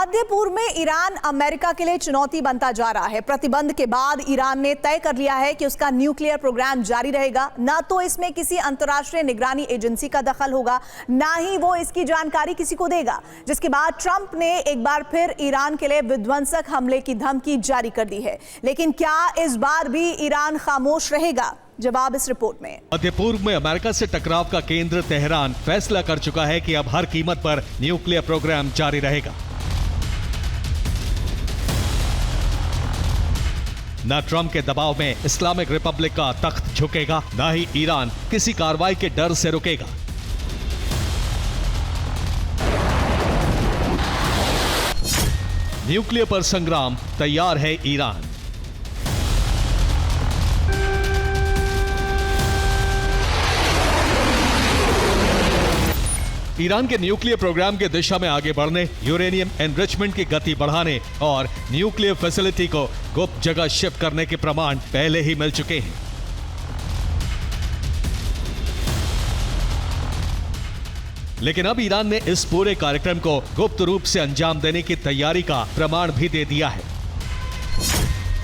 मध्य पूर्व में Iran America के लिए चुनौती बनता जा रहा है। प्रतिबंध के बाद ईरान ने तय कर लिया है कि उसका न्यूक्लियर प्रोग्राम जारी रहेगा। न तो इसमें किसी अंतर्राष्ट्रीय निगरानी एजेंसी का दखल होगा, ना ही वो इसकी जानकारी किसी को देगा। जिसके बाद ट्रंप ने एक बार फिर ईरान के लिए विध्वंसक हमले की धमकी जारी कर दी है। लेकिन क्या इस बार भी ईरान खामोश रहेगा? जवाब इस रिपोर्ट में। मध्य पूर्व में अमेरिका से टकराव का केंद्र तेहरान फैसला कर चुका है कि अब हर कीमत पर न्यूक्लियर प्रोग्राम जारी रहेगा। न ट्रंप के दबाव में इस्लामिक रिपब्लिक का तख्त झुकेगा, न ही ईरान किसी कार्रवाई के डर से रुकेगा। न्यूक्लियर पर संग्राम, तैयार है ईरान। ईरान के न्यूक्लियर प्रोग्राम के दिशा में आगे बढ़ने, यूरेनियम एनरिचमेंट की गति बढ़ाने और न्यूक्लियर फैसिलिटी को गुप्त जगह शिफ्ट करने के प्रमाण पहले ही मिल चुके हैं। लेकिन अब ईरान ने इस पूरे कार्यक्रम को गुप्त रूप से अंजाम देने की तैयारी का प्रमाण भी दे दिया है।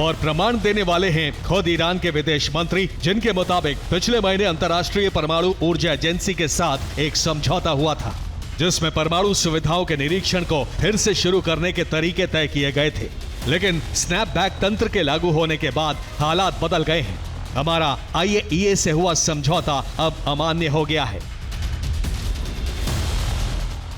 और प्रमाण देने वाले हैं खुद ईरान के विदेश मंत्री, जिनके मुताबिक पिछले महीने अंतर्राष्ट्रीय परमाणु ऊर्जा एजेंसी के साथ एक समझौता हुआ था, जिसमें परमाणु सुविधाओं के निरीक्षण को फिर से शुरू करने के तरीके तय किए गए थे। लेकिन स्नैपबैक तंत्र के लागू होने के बाद हालात बदल गए हैं। हमारा IAEA से हुआ समझौता अब अमान्य हो गया है।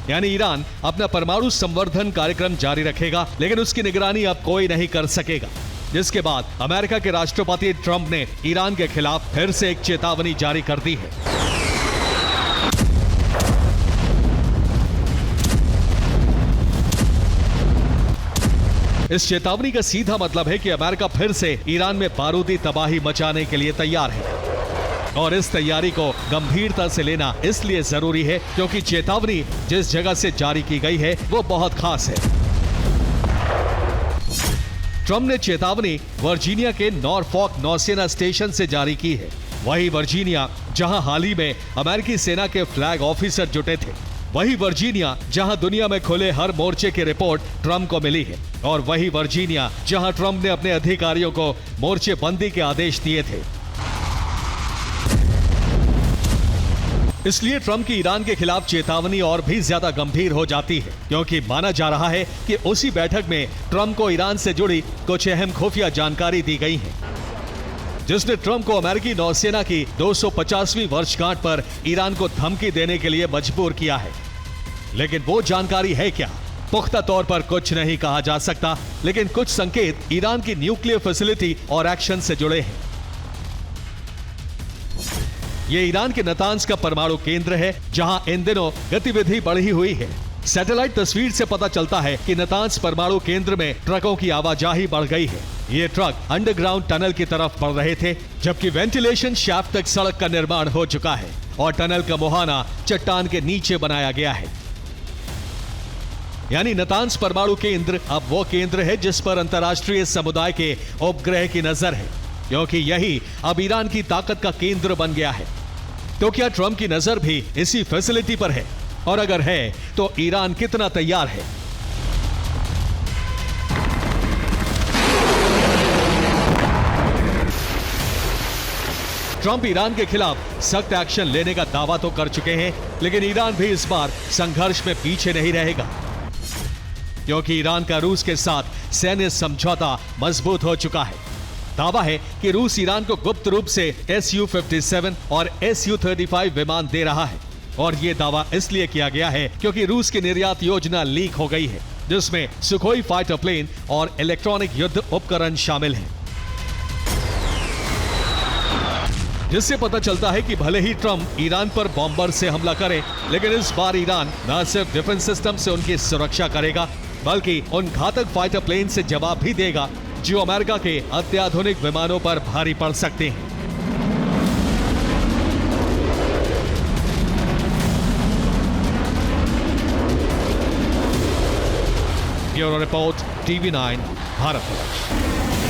यानी ईरान अपना परमाणु संवर्धन कार्यक्रम जारी रखेगा, लेकिन उसकी निगरानी अब कोई नहीं कर सकेगा। जिसके बाद अमेरिका के राष्ट्रपति ट्रंप ने ईरान के खिलाफ फिर से एक चेतावनी जारी कर दी है। इस चेतावनी का सीधा मतलब है कि अमेरिका फिर से ईरान में बारूदी तबाही मचाने के लिए तैयार है। और इस तैयारी को गंभीरता से लेना इसलिए जरूरी है क्योंकि चेतावनी जिस जगह से जारी की गई है वो बहुत खास है। ट्रंप ने चेतावनी वर्जीनिया के नॉरफॉक नौसेना स्टेशन से जारी की है। वही वर्जीनिया जहां हाल ही में अमेरिकी सेना के फ्लैग ऑफिसर जुटे थे, वही वर्जीनिया जहां दुनिया में खुले हर मोर्चे की रिपोर्ट ट्रंप को मिली है, और वही वर्जीनिया जहां ट्रंप ने अपने अधिकारियों को मोर्चेबंदी के आदेश दिए थे। इसलिए ट्रंप की ईरान के खिलाफ चेतावनी और भी ज्यादा गंभीर हो जाती है, क्योंकि माना जा रहा है कि उसी बैठक में ट्रंप को ईरान से जुड़ी कुछ अहम खुफिया जानकारी दी गई है, जिसने ट्रंप को अमेरिकी नौसेना की 250वीं वर्षगांठ पर ईरान को धमकी देने के लिए मजबूर किया है। लेकिन वो जानकारी है क्या? पुख्ता तौर पर कुछ नहीं कहा जा सकता, लेकिन कुछ संकेत ईरान की न्यूक्लियर फैसिलिटी और एक्शन से जुड़े हैं। ये ईरान के नतांज का परमाणु केंद्र है, जहां इन दिनों गतिविधि बढ़ी हुई है। सैटेलाइट तस्वीर से पता चलता है कि नतांज परमाणु केंद्र में ट्रकों की आवाजाही बढ़ गई है। ये ट्रक अंडरग्राउंड टनल की तरफ बढ़ रहे थे, जबकि वेंटिलेशन शाफ्ट तक सड़क का निर्माण हो चुका है और टनल का मुहाना चट्टान के नीचे बनाया गया है। यानी नतांज परमाणु केंद्र अब वो केंद्र है जिस पर अंतर्राष्ट्रीय समुदाय के उपग्रह की नजर है, क्योंकि यही अब ईरान की ताकत का केंद्र बन गया है। तो क्या ट्रंप की नजर भी इसी फैसिलिटी पर है? और अगर है तो ईरान कितना तैयार है? ट्रंप ईरान के खिलाफ सख्त एक्शन लेने का दावा तो कर चुके हैं, लेकिन ईरान भी इस बार संघर्ष में पीछे नहीं रहेगा, क्योंकि ईरान का रूस के साथ सैन्य समझौता मजबूत हो चुका है। दावा है कि रूस ईरान को गुप्त रूप से Su-57 और Su-35 विमान दे रहा है, और ये दावा इसलिए किया गया है क्योंकि रूस की निर्यात योजना लीक हो गई है, जिसमें सुखोई फाइटर प्लेन और इलेक्ट्रॉनिक युद्ध उपकरण शामिल हैं। जिससे पता चलता है कि भले ही ट्रंप ईरान पर बॉम्बर से हमला करे, लेकिन इस बार ईरान न सिर्फ डिफेंस सिस्टम से उनकी सुरक्षा करेगा, बल्कि उन घातक फाइटर प्लेन से जवाब भी देगा जो अमेरिका के अत्याधुनिक विमानों पर भारी पड़ सकते हैं। Bureau report, TV9 Bharat.